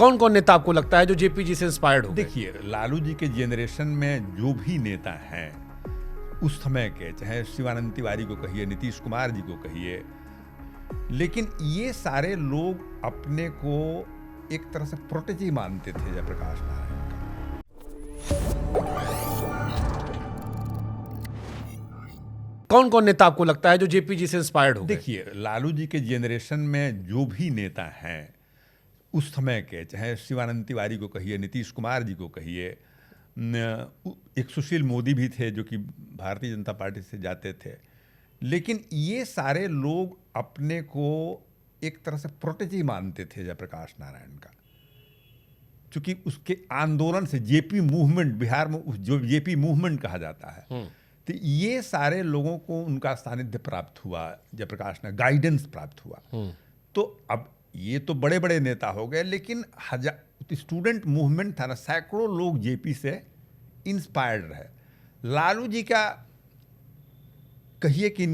कौन कौन नेता आपको लगता है जो जेपी जी से इंस्पायर्ड हो? देखिए, लालू जी के जेनरेशन में जो भी नेता हैं उस समय के, चाहे शिवानंद तिवारी को कहिए, नीतीश कुमार जी को कहिए, लेकिन ये सारे लोग अपने को एक तरह से प्रोटेजी मानते थे जयप्रकाश नारायण का। कौन कौन नेता आपको लगता है जो जेपी जी से इंस्पायर्ड हो? देखिए, लालू जी के जेनरेशन में जो भी नेता हैं उस समय के, चाहे शिवानंद तिवारी को कहिए, नीतीश कुमार जी को कहिए, एक सुशील मोदी भी थे जो कि भारतीय जनता पार्टी से जाते थे, लेकिन ये सारे लोग अपने को एक तरह से प्रोटेजी मानते थे जयप्रकाश नारायण का, क्योंकि उसके आंदोलन से जेपी मूवमेंट, बिहार में जो जेपी मूवमेंट कहा जाता है, तो ये सारे लोगों को उनका सानिध्य प्राप्त हुआ, जयप्रकाश ने गाइडेंस प्राप्त हुआ। तो अब ये तो बड़े बड़े नेता हो गए, लेकिन स्टूडेंट मूवमेंट था ना, सैकड़ों लोग जेपी से इंस्पायर्ड रहे। लालू जी का कहिए कि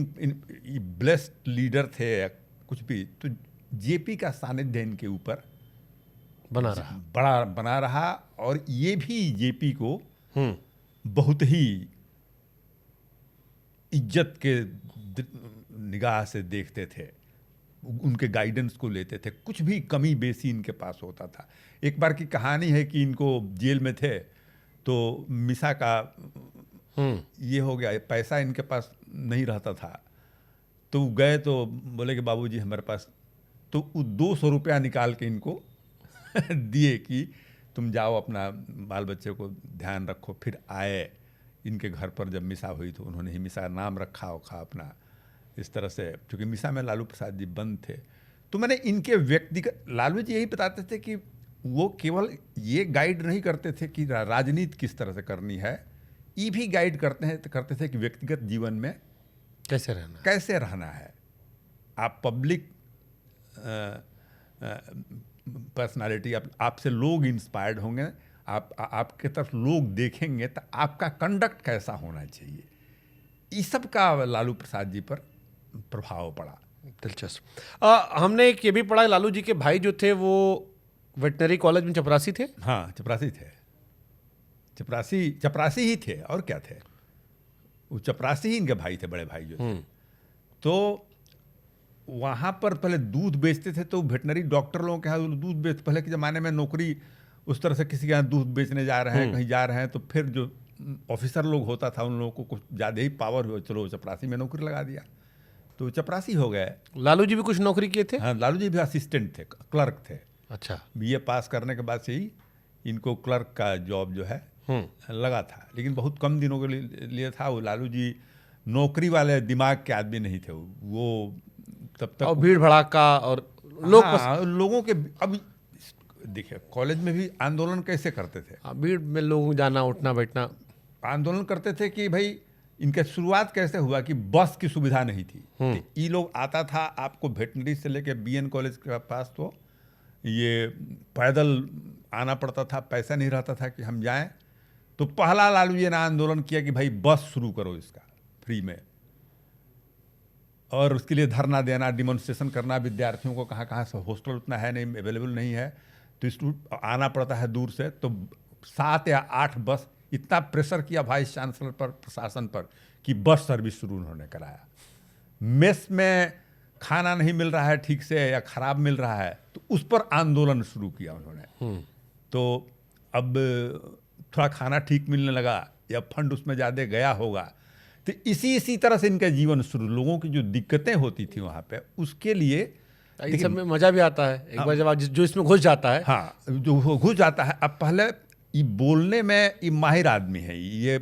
ब्लेस्ड लीडर थे या कुछ भी, तो जेपी का सानिध्य इनके ऊपर बना रहा और ये भी जेपी को बहुत ही इज्जत के निगाह से देखते थे, उनके गाइडेंस को लेते थे, कुछ भी कमी बेसी इनके पास होता था। एक बार की कहानी है कि इनको जेल में थे तो मिसा का ये हो गया, पैसा इनके पास नहीं रहता था, तो गए तो बोले कि बाबूजी हमारे पास, तो 200 रुपया निकाल के इनको दिए कि तुम जाओ अपना बाल बच्चे को ध्यान रखो। फिर आए इनके घर पर, जब मिसा हुई तो उन्होंने ही मिसा नाम रखा अपना, इस तरह से, क्योंकि मिसा में लालू प्रसाद जी बंद थे। तो मैंने इनके व्यक्तिगत, लालू जी यही बताते थे कि वो केवल ये गाइड नहीं करते थे कि राजनीति किस तरह से करनी है, ये भी गाइड करते थे कि व्यक्तिगत जीवन में कैसे रहना है। आप पब्लिक पर्सनालिटी, आपसे लोग इंस्पायर्ड होंगे, आपके तरफ लोग देखेंगे तो आपका कंडक्ट कैसा होना चाहिए, इस सब का लालू प्रसाद जी पर प्रभाव पड़ा। दिलचस्प। हमने एक ये भी पढ़ा, लालू जी के भाई जो थे वो वेटनरी कॉलेज में चपरासी थे। हाँ, चपरासी थे, चपरासी ही थे, और क्या थे, वो चपरासी ही इनके भाई थे, बड़े भाई जो थे। तो वहाँ पर पहले दूध बेचते थे, तो वेटनरी डॉक्टर लोगों के यहाँ दूध बेचते, पहले के ज़माने में नौकरी उस तरह से किसी के यहाँ दूध बेचने जा रहे हैं, कहीं जा रहे हैं, तो फिर जो ऑफिसर लोग होता था उन लोगों को कुछ ज़्यादा ही पावर हो, चलो चपरासी में नौकरी लगा दिया, तो चपरासी हो गए। लालू जी भी कुछ नौकरी किए थे? हाँ, लालू जी भी असिस्टेंट थे, क्लर्क थे। अच्छा। बीए पास करने के बाद से ही इनको क्लर्क का जॉब जो है लगा था, लेकिन बहुत कम दिनों के लिए था। वो लालू जी नौकरी वाले दिमाग के आदमी नहीं थे, वो तब तक, और भीड़ भड़ाका और लोगों के। अब देखिए, कॉलेज में भी आंदोलन कैसे करते थे, भीड़ में लोग जाना उठना बैठना, आंदोलन करते थे कि भाई, इनका शुरुआत कैसे हुआ कि बस की सुविधा नहीं थी, तो ये लोग आता था आपको वेटनरी से लेके बीएन कॉलेज के पास, तो ये पैदल आना पड़ता था, पैसा नहीं रहता था कि हम जाएं। तो पहला लालू जी ने आंदोलन किया कि भाई बस शुरू करो इसका फ्री में, और उसके लिए धरना देना, डिमॉन्स्ट्रेशन करना, विद्यार्थियों को कहाँ से, हॉस्टल उतना है नहीं, अवेलेबल नहीं है, तो आना पड़ता है दूर से, तो 7 या 8 बस, इतना प्रेशर किया वाइस चांसलर पर, प्रशासन पर, कि बस सर्विस शुरू उन्होंने कराया। मेस में खाना नहीं मिल रहा है ठीक से या खराब मिल रहा है, तो उस पर आंदोलन शुरू किया उन्होंने। तो अब थोड़ा खाना ठीक मिलने लगा या फंड उसमें ज़्यादा गया होगा, तो इसी तरह से इनका जीवन शुरू। लोगों की जो दिक्कतें होती थी वहाँ पे, उसके लिए इन सब में मजा भी आता है एक बार जब जो इसमें घुस जाता है। हाँ, जो घुस जाता है। अब पहले ये बोलने में ये माहिर आदमी है, ये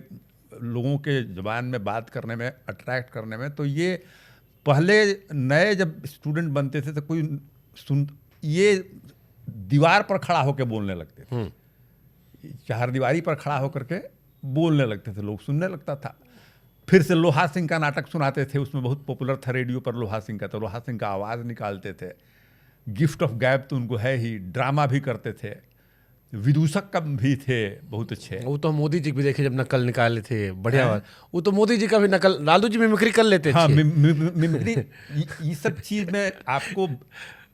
लोगों के ज़बान में बात करने में, अट्रैक्ट करने में। तो ये पहले नए जब स्टूडेंट बनते थे तो कोई ये दीवार पर खड़ा होकर बोलने लगते थे, चारदीवारी पर खड़ा होकर के बोलने लगते थे, लोग सुनने लगता था। फिर से लोहा सिंह का नाटक सुनाते थे, उसमें बहुत पॉपुलर था रेडियो पर लोहा सिंह का, तो लोहा सिंह का आवाज़ निकालते थे। गिफ्ट ऑफ गैप तो उनको है ही, ड्रामा भी करते थे, विदूषक का भी थे बहुत अच्छे। वो तो मोदी जी भी देखे जब नकल निकाले थे, बढ़िया बात। वो तो मोदी जी का भी नकल, लालू जी मिमिक्री कर लेते थे। हाँ, मिमिक्री, ये सब चीज़ में आपको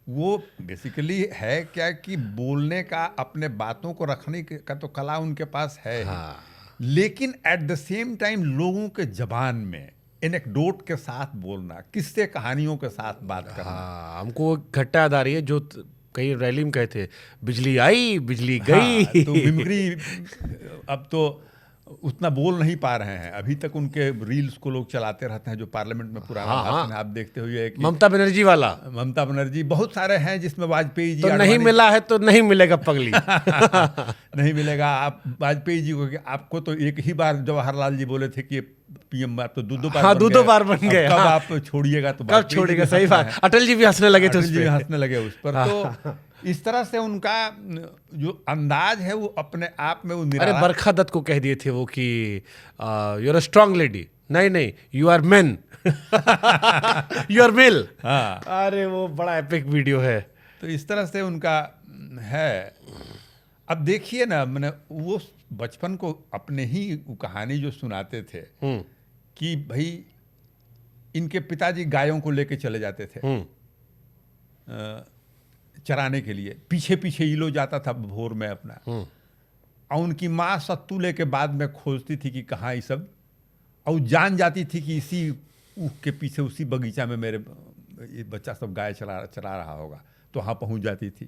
वो बेसिकली है क्या कि बोलने का, अपने बातों को रखने का तो कला उनके पास है ही। हाँ। लेकिन एट द सेम टाइम लोगों के जबान में एनेक्डोट के साथ बोलना, किस्से कहानियों के साथ बात करना। हाँ, हमको घटना याद आ रही है जो कहीं रैली में कहे थे, बिजली आई बिजली गई। हाँ, तो मिमिक्री अब तो उतना बोल नहीं पा रहे हैं। अभी तक उनके रील्स को लोग चलाते रहते हैं, जो पार्लियामेंट में पुराना हाँ, भाषण है, आप देखते हुए कि ममता बनर्जी वाला, ममता बनर्जी, बहुत सारे हैं जिसमें वाजपेयी जी तो नहीं आडवाणी- मिला है तो नहीं मिलेगा पगली। नहीं मिलेगा। आप वाजपेयी जी को, आपको तो एक ही बार जवाहरलाल जी बोले थे कि पीएम, आप तो दो बार हाँ, बन दो गए। बार बन अब गए, कब हाँ। आप छोड़िएगा? तो कब वाजपेयी जी छोड़ेगा? भी सही हंस बात, रहे हैं। अटल जी भी हंसने लगे थे अटल उस जी भी पे। हंसने लगे उस पर। तो इस तरह से उनका जो अंदाज है वो अपने आप में वो अरे निराला। बरखा दत्त को कह दिए थे वो कि you are a strong lady. नहीं नहीं, you are man. You are male. हाँ, अरे वो बड़ा एपिक वीडियो है। तो इस तरह से उनका है। अब देखिए ना, मैंने वो बचपन को अपने ही वो कहानी जो सुनाते थे कि भाई इनके पिताजी गायों को लेके चले जाते थे चराने के लिए। पीछे पीछे ईलो जाता था भोर में अपना, और उनकी माँ सत्तू लेके बाद में खोजती थी कि कहाँ ये सब, और जान जाती थी कि इसी ऊख के पीछे, उसी बगीचा में मेरे ये बच्चा सब गाय चला रहा होगा, तो वहाँ पहुँच जाती थी।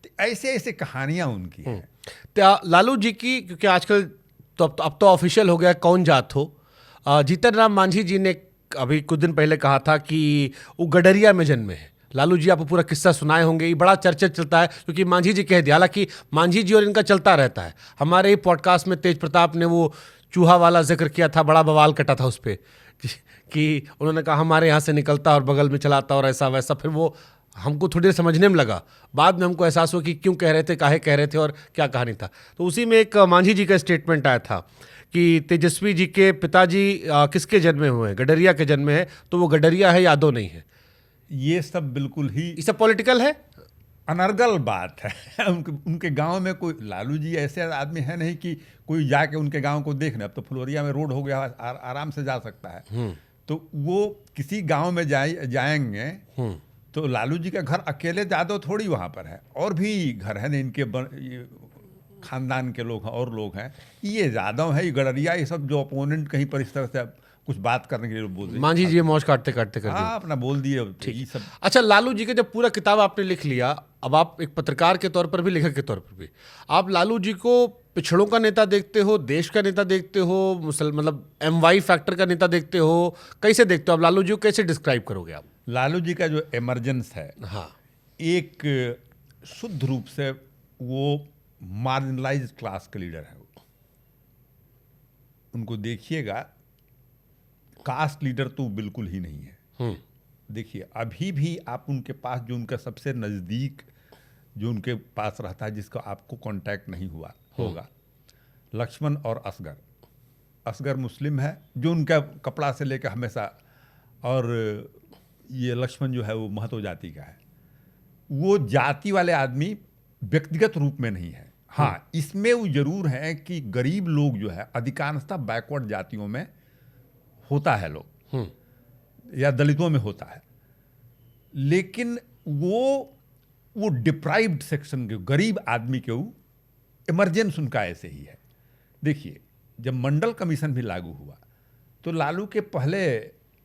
तो ऐसे ऐसे कहानियाँ उनकी हैं। लालू जी की, क्योंकि आजकल तो अब तो ऑफिशियल हो गया कौन जात हो। जीतन राम मांझी जी ने अभी कुछ दिन पहले कहा था कि वो गडरिया में जन्मे हैं। लालू जी आपको पूरा किस्सा सुनाए होंगे, ये बड़ा चर्चा चलता है क्योंकि मांझी जी कह दिया। हालांकि मांझी जी और इनका चलता रहता है। हमारे ही पॉडकास्ट में तेज प्रताप ने वो चूहा वाला जिक्र किया था, बड़ा बवाल कटा था उस पर कि उन्होंने कहा हमारे यहाँ से निकलता और बगल में चलाता और ऐसा वैसा। फिर वो हमको थोड़ी देर समझने में लगा, बाद में हमको एहसास हुआ कि क्यों कह रहे थे, काहे कह रहे थे और क्या कहानी था। तो उसी में एक मांझी जी का स्टेटमेंट आया था कि तेजस्वी जी के पिताजी किसके जन्मे हुए हैं, गडरिया के जन्मे हैं, तो वो गडरिया है, यादव नहीं है। ये सब बिल्कुल ही ये सब पॉलिटिकल है, अनर्गल बात है। उनके गांव में कोई, लालू जी ऐसे आदमी है नहीं कि कोई जाके उनके गांव को देखने। अब तो फुलवरिया में रोड हो गया, आराम से जा सकता है। तो वो किसी गांव में जाएंगे तो लालू जी का घर अकेले यादव थोड़ी वहाँ पर है, और भी घर है, इनके ये खानदान के लोग हैं और लोग हैं। ये यादव है, ये गडरिया, ये सब जो अपोनेंट कहीं पर इस तरह से कुछ बात करने के लिए बोल दिए। मांझी जी मौज काटते काटते कर दिया। हाँ, अपना बोल दिए। ये सब अच्छा, लालू जी के जब पूरा किताब आपने लिख लिया, अब आप एक पत्रकार के तौर पर भी, लेखक के तौर पर भी, आप लालू जी को पिछड़ों का नेता देखते हो, देश का नेता देखते हो, मतलब MY फैक्टर का नेता देखते हो, कैसे देखते हो आप लालू जी को? कैसे डिस्क्राइब करोगे आप? लालू जी का जो इमरजेंस है, हाँ, एक शुद्ध रूप से वो मार्जिनलाइज क्लास के लीडर है। उनको देखिएगा, कास्ट लीडर तो बिल्कुल ही नहीं है। देखिए, अभी भी आप उनके पास, जो उनका सबसे नज़दीक जो उनके पास रहता है, जिसका आपको कांटेक्ट नहीं हुआ होगा, लक्ष्मण और असगर। असगर मुस्लिम है, जो उनका कपड़ा से लेकर हमेशा, और ये लक्ष्मण जो है वो महतो जाति का है। वो जाति वाले आदमी व्यक्तिगत रूप में नहीं है। हाँ, इसमें वो जरूर है कि गरीब लोग जो है, अधिकांशतः बैकवर्ड जातियों में होता है लोग, या दलितों में होता है, लेकिन वो डिप्राइव्ड सेक्शन के गरीब आदमी के इमरजेंस उनका ऐसे ही है। देखिए, जब मंडल कमीशन भी लागू हुआ तो लालू के पहले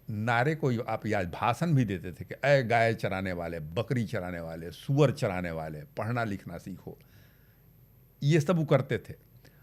नारे को आप याद, भाषण भी देते थे कि ऐ गाय चराने वाले, बकरी चराने वाले, सुअर चराने वाले, पढ़ना लिखना सीखो। ये सब वो करते थे।